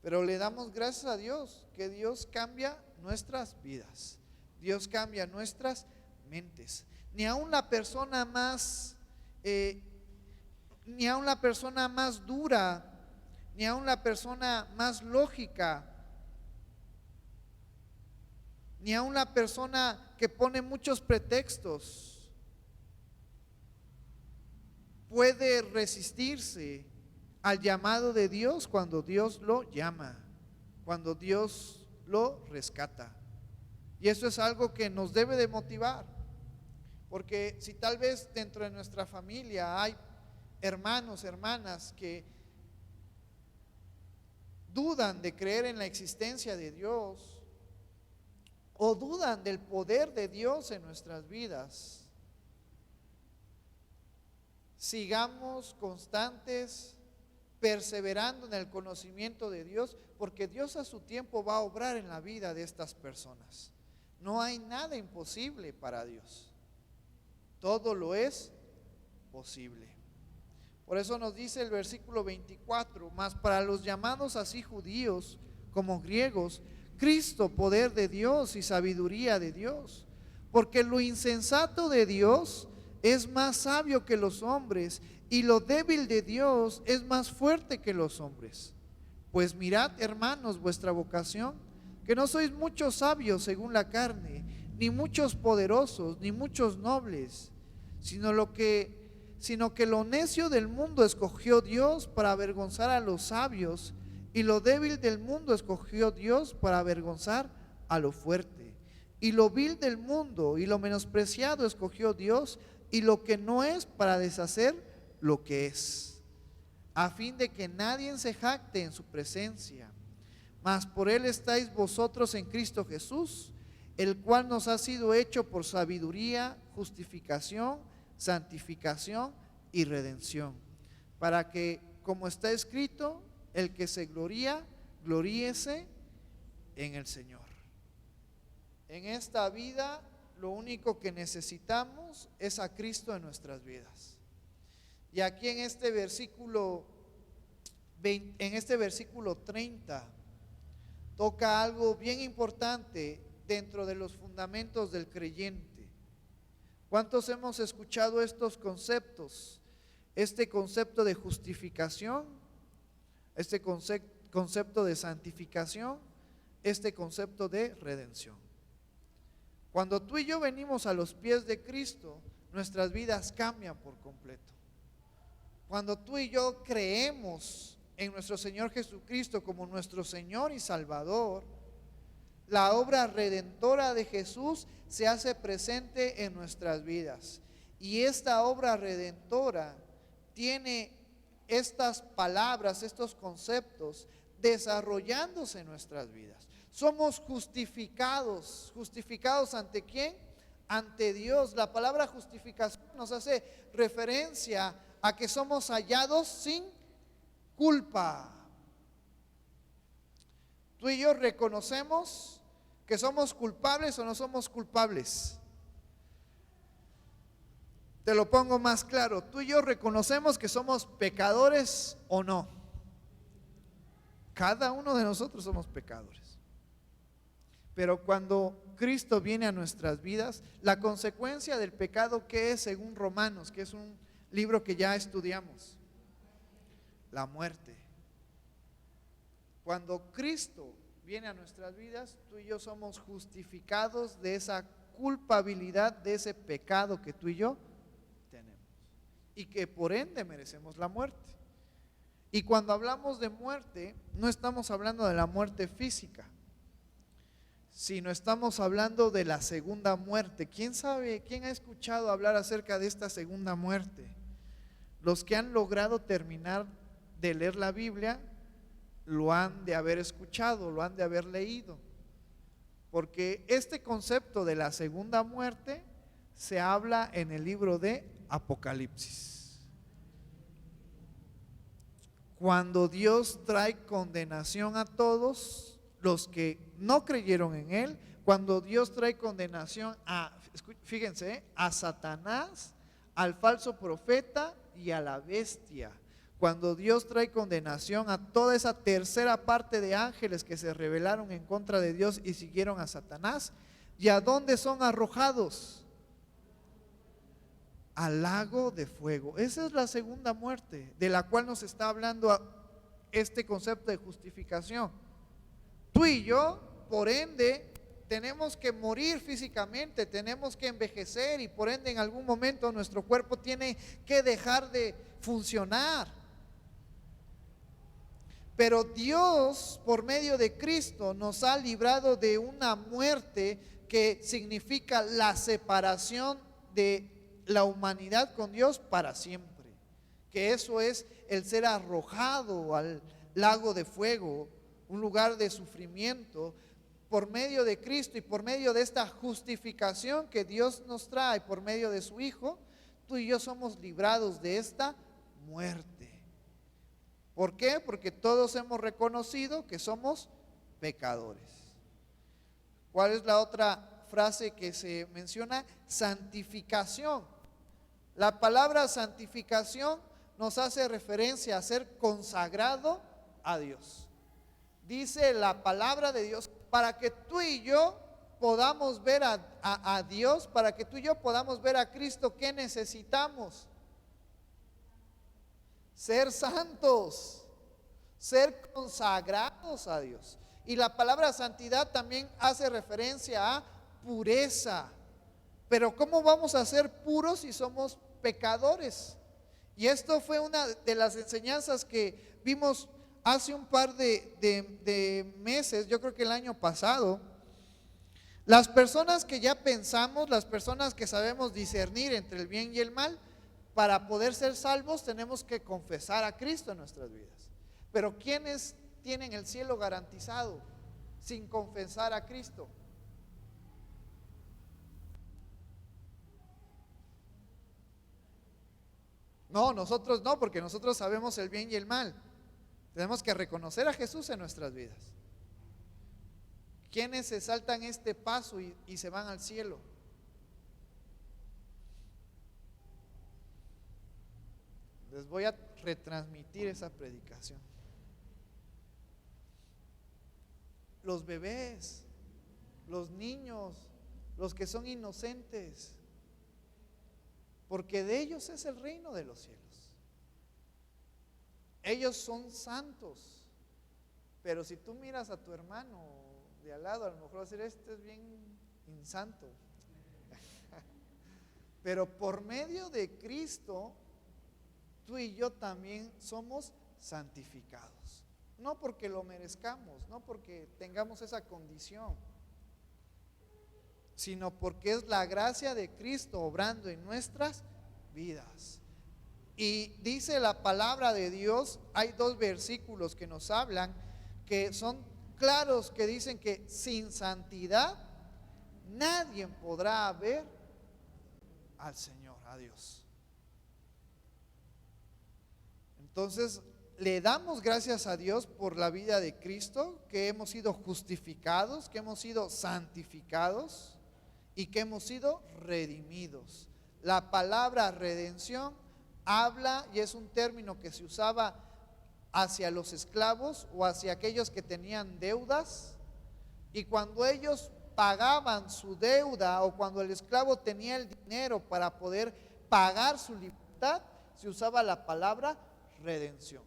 Speaker 1: pero le damos gracias a Dios que Dios cambia nuestras vidas, Dios cambia nuestras mentes. Ni aun la persona más ni aun la persona más dura, ni aun la persona más lógica, ni aun la persona que pone muchos pretextos puede resistirse al llamado de Dios cuando Dios lo llama, cuando Dios lo rescata. Y eso es algo que nos debe de motivar, porque si tal vez dentro de nuestra familia hay hermanos, hermanas que dudan de creer en la existencia de Dios o dudan del poder de Dios en nuestras vidas, sigamos constantes, perseverando en el conocimiento de Dios, porque Dios a su tiempo va a obrar en la vida de estas personas. No hay nada imposible para Dios, todo lo es posible. Por eso nos dice el versículo 24: mas para los llamados así judíos como griegos, Cristo, poder de Dios y sabiduría de Dios, porque lo insensato de Dios es más sabio que los hombres, y lo débil de Dios es más fuerte que los hombres. Pues mirad, hermanos, vuestra vocación, que no sois muchos sabios según la carne, ni muchos poderosos, ni muchos nobles, sino que lo necio del mundo escogió Dios para avergonzar a los sabios, y lo débil del mundo escogió Dios para avergonzar a lo fuerte. Y lo vil del mundo y lo menospreciado escogió Dios, y lo que no es, para deshacer lo que es, a fin de que nadie se jacte en su presencia. Mas por él estáis vosotros en Cristo Jesús, el cual nos ha sido hecho por sabiduría, justificación, santificación y redención, para que, como está escrito, el que se gloría, gloríese en el Señor. En esta vida lo único que necesitamos es a Cristo en nuestras vidas. Y aquí en este versículo 30 toca algo bien importante dentro de los fundamentos del creyente. ¿Cuántos hemos escuchado estos conceptos? Este concepto de justificación, este concepto de santificación, este concepto de redención. Cuando tú y yo venimos a los pies de Cristo, nuestras vidas cambian por completo. Cuando tú y yo creemos en nuestro Señor Jesucristo como nuestro Señor y Salvador, la obra redentora de Jesús se hace presente en nuestras vidas. Y esta obra redentora tiene estas palabras, estos conceptos desarrollándose en nuestras vidas. Somos justificados. ¿Justificados ante quién? Ante Dios. La palabra justificación nos hace referencia a que somos hallados sin culpa. Tú y yo reconocemos que somos culpables o no somos culpables. Te lo pongo más claro, tú y yo reconocemos que somos pecadores o no. Cada uno de nosotros somos pecadores. Pero cuando Cristo viene a nuestras vidas, la consecuencia del pecado, ¿qué es? Según Romanos, que es un libro que ya estudiamos: la muerte. Cuando Cristo viene a nuestras vidas, tú y yo somos justificados de esa culpabilidad, de ese pecado que tú y yo tenemos, y que por ende merecemos la muerte. Y cuando hablamos de muerte, no estamos hablando de la muerte física, sino estamos hablando de la segunda muerte. ¿Quién sabe, quién ha escuchado hablar acerca de esta segunda muerte? Los que han logrado terminar de leer la Biblia lo han de haber escuchado, lo han de haber leído, porque este concepto de la segunda muerte se habla en el libro de Apocalipsis, cuando Dios trae condenación a todos los que no creyeron en Él, cuando Dios trae condenación fíjense, a Satanás, al falso profeta y a la bestia. Cuando Dios trae condenación a toda esa tercera parte de ángeles que se rebelaron en contra de Dios y siguieron a Satanás, ¿y a dónde son arrojados? Al lago de fuego. Esa es la segunda muerte de la cual nos está hablando este concepto de justificación. Tú y yo, por ende, tenemos que morir físicamente, tenemos que envejecer y por ende en algún momento nuestro cuerpo tiene que dejar de funcionar. Pero Dios, por medio de Cristo, nos ha librado de una muerte que significa la separación de la humanidad con Dios para siempre. Que eso es el ser arrojado al lago de fuego, un lugar de sufrimiento. Por medio de Cristo y por medio de esta justificación que Dios nos trae por medio de su Hijo, tú y yo somos librados de esta muerte. ¿Por qué? Porque todos hemos reconocido que somos pecadores. ¿Cuál es la otra frase que se menciona? Santificación. La palabra santificación nos hace referencia a ser consagrado a Dios. Dice la palabra de Dios, para que tú y yo podamos ver a Dios, para que tú y yo podamos ver a Cristo, ¿qué necesitamos? Ser santos, ser consagrados a Dios. Y la palabra santidad también hace referencia a pureza. Pero ¿cómo vamos a ser puros si somos pecadores? Y esto fue una de las enseñanzas que vimos hace un par de meses, yo creo que el año pasado. Las personas que ya pensamos, las personas que sabemos discernir entre el bien y el mal, para poder ser salvos tenemos que confesar a Cristo en nuestras vidas. Pero ¿quiénes tienen el cielo garantizado sin confesar a Cristo? No, nosotros no, porque nosotros sabemos el bien y el mal. Tenemos que reconocer a Jesús en nuestras vidas. ¿Quiénes se saltan este paso y se van al cielo? Les voy a retransmitir esa predicación. Los bebés, los niños, los que son inocentes, porque de ellos es el reino de los cielos. Ellos son santos, pero si tú miras a tu hermano de al lado, a lo mejor vas a decir, este es bien insanto. Pero por medio de Cristo, tú y yo también somos santificados. No porque lo merezcamos, no porque tengamos esa condición, sino porque es la gracia de Cristo obrando en nuestras vidas. Y dice la palabra de Dios, hay dos versículos que nos hablan, que son claros, que dicen que sin santidad nadie podrá ver al Señor, a Dios. Entonces, le damos gracias a Dios por la vida de Cristo, que hemos sido justificados, que hemos sido santificados y que hemos sido redimidos. La palabra redención habla, y es un término que se usaba hacia los esclavos o hacia aquellos que tenían deudas, y cuando ellos pagaban su deuda o cuando el esclavo tenía el dinero para poder pagar su libertad, se usaba la palabra redención.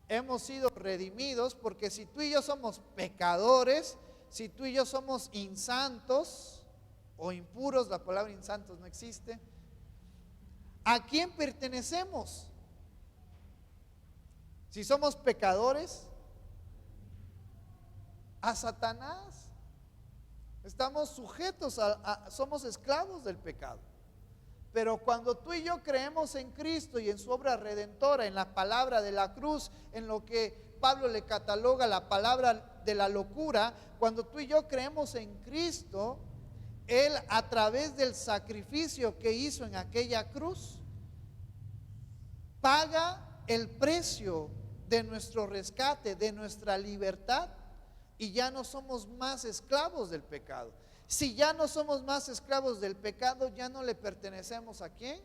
Speaker 1: Hemos sido redimidos porque si tú y yo somos pecadores, si tú y yo somos insantos o impuros, la palabra insantos no existe, ¿a quién pertenecemos? Si somos pecadores, a Satanás. Estamos sujetos somos esclavos del pecado. Pero cuando tú y yo creemos en Cristo y en su obra redentora, en la palabra de la cruz, en lo que Pablo le cataloga la palabra de la locura, cuando tú y yo creemos en Cristo, Él, a través del sacrificio que hizo en aquella cruz, paga el precio de nuestro rescate, de nuestra libertad, y ya no somos más esclavos del pecado. Si ya no somos más esclavos del pecado, ya no le pertenecemos ¿a quién?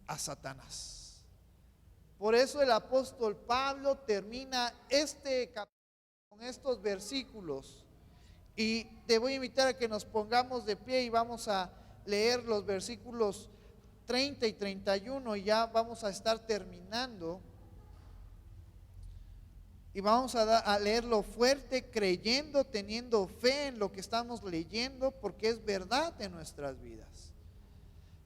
Speaker 1: A Satanás. Por eso el apóstol Pablo termina este capítulo con estos versículos. Y te voy a invitar a que nos pongamos de pie y vamos a leer los versículos 30 y 31 y ya vamos a estar terminando. Y vamos a leerlo fuerte, creyendo, teniendo fe en lo que estamos leyendo, porque es verdad en nuestras vidas.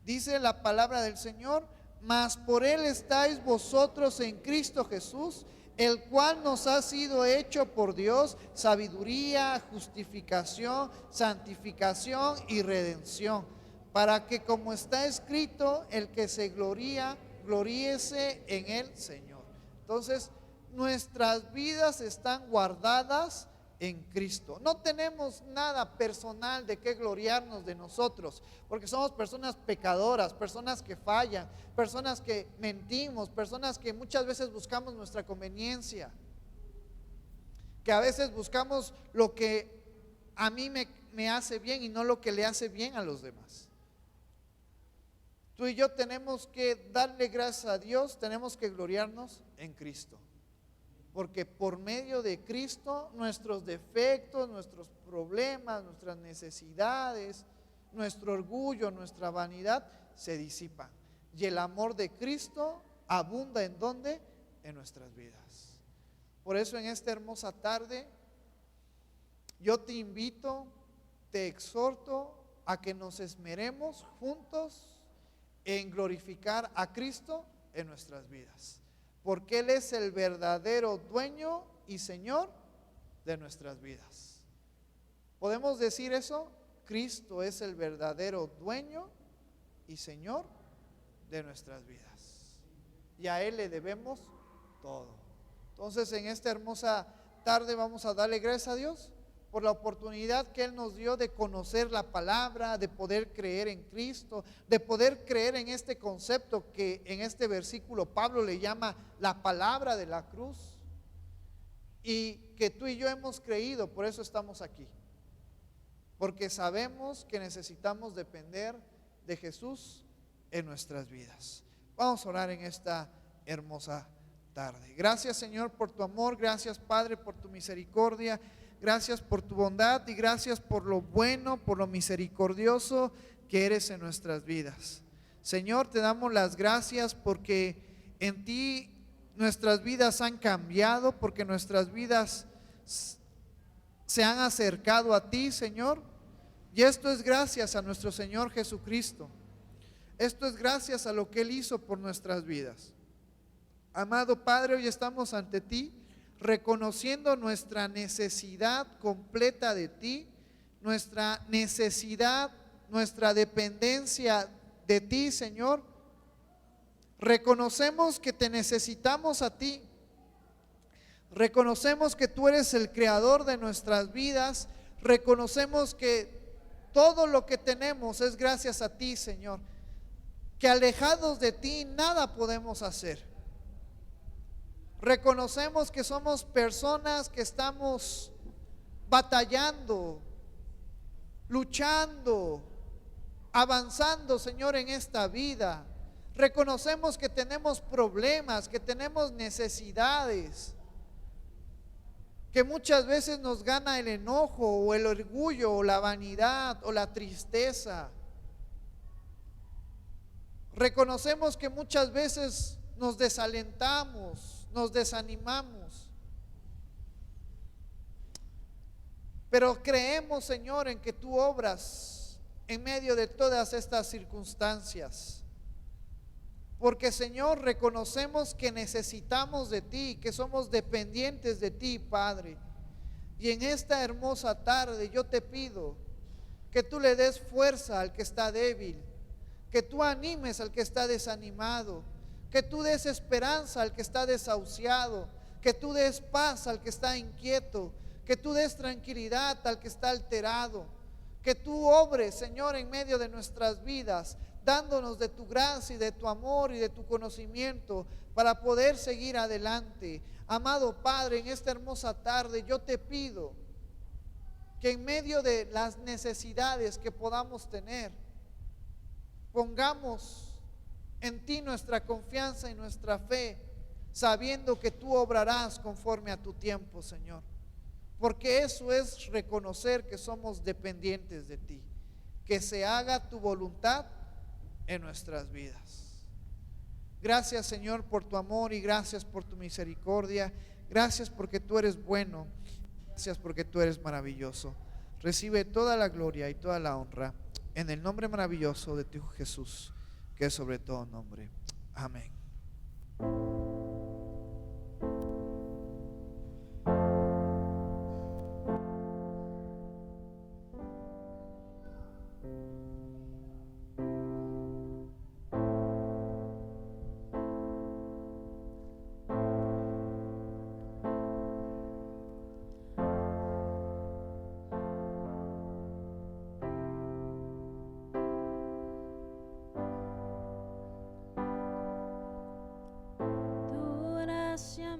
Speaker 1: Dice la palabra del Señor: mas por Él estáis vosotros en Cristo Jesús, el cual nos ha sido hecho por Dios sabiduría, justificación, santificación y redención, para que, como está escrito, el que se gloría, gloríese en el Señor. Entonces, nuestras vidas están guardadas en Cristo. No tenemos nada personal de qué gloriarnos de nosotros, porque somos personas pecadoras, personas que fallan, personas que mentimos, personas que muchas veces buscamos nuestra conveniencia, que a veces buscamos lo que a mí me hace bien y no lo que le hace bien a los demás. Tú y yo tenemos que darle gracias a Dios, tenemos que gloriarnos en Cristo. Porque por medio de Cristo nuestros defectos, nuestros problemas, nuestras necesidades, nuestro orgullo, nuestra vanidad se disipan. Y el amor de Cristo abunda ¿en dónde? En nuestras vidas. Por eso en esta hermosa tarde yo te invito, te exhorto a que nos esmeremos juntos en glorificar a Cristo en nuestras vidas. Porque Él es el verdadero dueño y Señor de nuestras vidas. ¿Podemos decir eso? Cristo es el verdadero dueño y Señor de nuestras vidas. Y a Él le debemos todo. Entonces, en esta hermosa tarde vamos a darle gracias a Dios por la oportunidad que Él nos dio de conocer la palabra, de poder creer en Cristo, de poder creer en este concepto que en este versículo Pablo le llama la palabra de la cruz, y que tú y yo hemos creído, por eso estamos aquí, porque sabemos que necesitamos depender de Jesús en nuestras vidas. Vamos a orar en esta hermosa tarde. Gracias, Señor, por tu amor, gracias, Padre, por tu misericordia. Gracias por tu bondad y gracias por lo bueno, por lo misericordioso que eres en nuestras vidas. Señor, te damos las gracias porque en ti nuestras vidas han cambiado, porque nuestras vidas se han acercado a ti, Señor. Y esto es gracias a nuestro Señor Jesucristo. Esto es gracias a lo que Él hizo por nuestras vidas. Amado Padre, hoy estamos ante ti, reconociendo nuestra necesidad completa de ti, nuestra necesidad, nuestra dependencia de ti, Señor. Reconocemos que te necesitamos a ti. Reconocemos que tú eres el creador de nuestras vidas. Reconocemos que todo lo que tenemos es gracias a ti, Señor. Que alejados de ti nada podemos hacer. Reconocemos que somos personas que estamos batallando, luchando, avanzando, Señor, en esta vida. Reconocemos que tenemos problemas, que tenemos necesidades, que muchas veces nos gana el enojo o el orgullo o la vanidad o la tristeza. Reconocemos que muchas veces nos desalentamos, nos desanimamos, pero creemos, Señor, en que tú obras en medio de todas estas circunstancias, porque, Señor, reconocemos que necesitamos de ti, que somos dependientes de ti, Padre. Y en esta hermosa tarde yo te pido que tú le des fuerza al que está débil, que tú animes al que está desanimado, que tú des esperanza al que está desahuciado, que tú des paz al que está inquieto, que tú des tranquilidad al que está alterado, que tú obres, Señor, en medio de nuestras vidas, dándonos de tu gracia y de tu amor y de tu conocimiento para poder seguir adelante. Amado Padre, en esta hermosa tarde yo te pido que en medio de las necesidades que podamos tener, pongamos en ti nuestra confianza y nuestra fe, sabiendo que tú obrarás conforme a tu tiempo, Señor. Porque eso es reconocer que somos dependientes de ti. Que se haga tu voluntad en nuestras vidas. Gracias, Señor, por tu amor y gracias por tu misericordia. Gracias porque tú eres bueno. Gracias porque tú eres maravilloso. Recibe toda la gloria y toda la honra en el nombre maravilloso de tu Hijo Jesús, que es sobre todo nombre. Amén.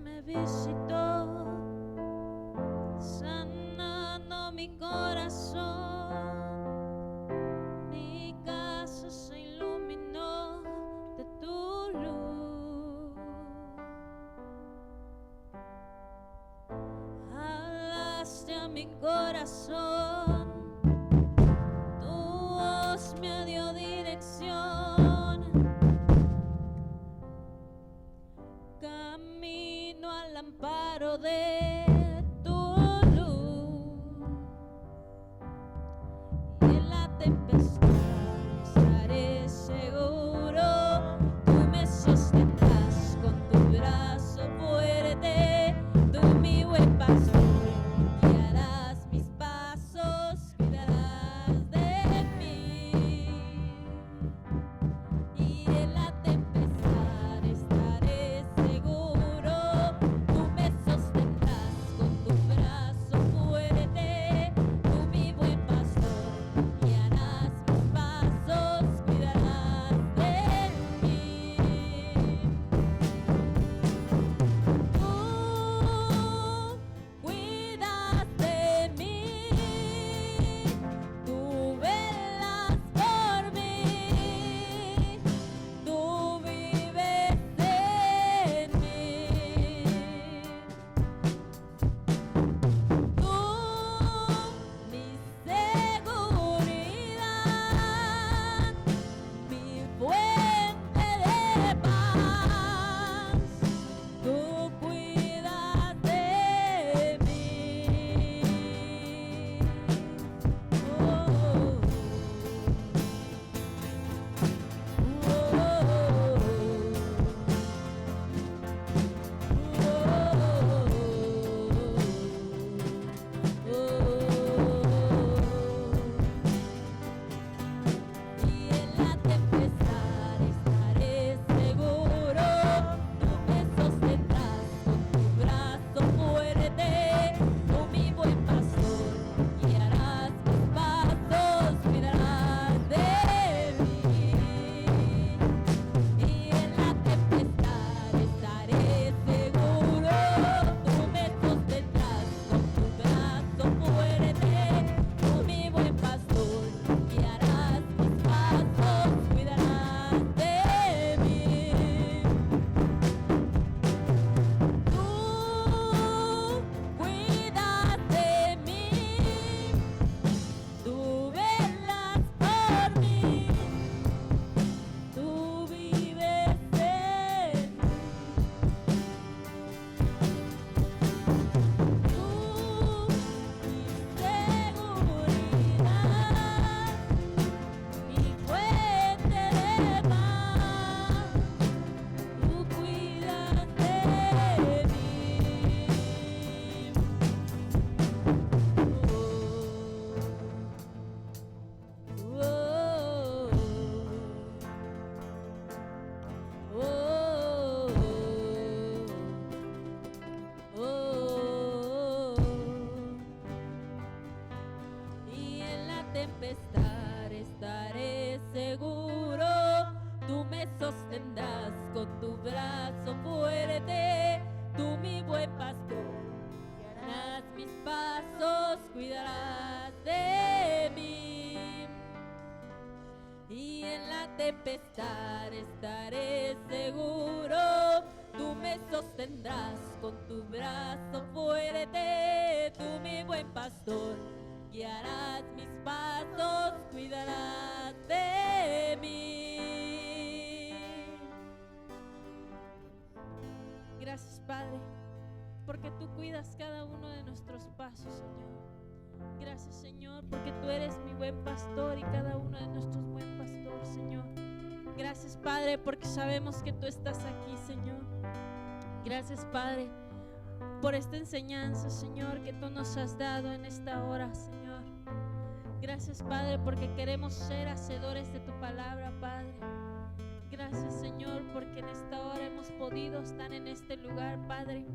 Speaker 2: Me visitó, sanando mi corazón. Mi casa se iluminó de tu luz. Hablaste a mi corazón, tu voz me dio dirección. Camino al amparo de tu luz, y en la tempestad estaré seguro. Tú me sostendrás con tu brazo fuerte, tú mi buen pastor, guiarás mis pasos, cuidarás de mí. Y en la tempestad estaré seguro, tú me sostendrás tempestad estaré seguro. Tú me sostendrás con tu brazo fuerte. Tú, mi buen pastor, guiarás mis pasos, cuidarás de mí. Gracias, Padre, porque tú cuidas cada uno de nuestros pasos, Señor. Gracias, Señor, porque tú eres mi buen pastor y cada uno de nuestros buen pastor, Señor. Gracias, Padre, porque sabemos que tú estás aquí, Señor. Gracias, Padre, por esta enseñanza, Señor, que tú nos has dado en esta hora, Señor. Gracias, Padre, porque queremos ser hacedores de tu palabra, Padre. Gracias, Señor, porque en esta hora hemos podido estar en este lugar, Padre,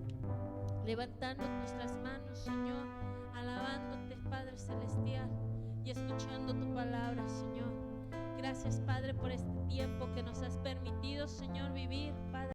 Speaker 2: levantando nuestras manos, Señor, alabándote, Padre Celestial, y escuchando tu palabra, Señor. Gracias, Padre, por este tiempo que nos has permitido, Señor, vivir, Padre.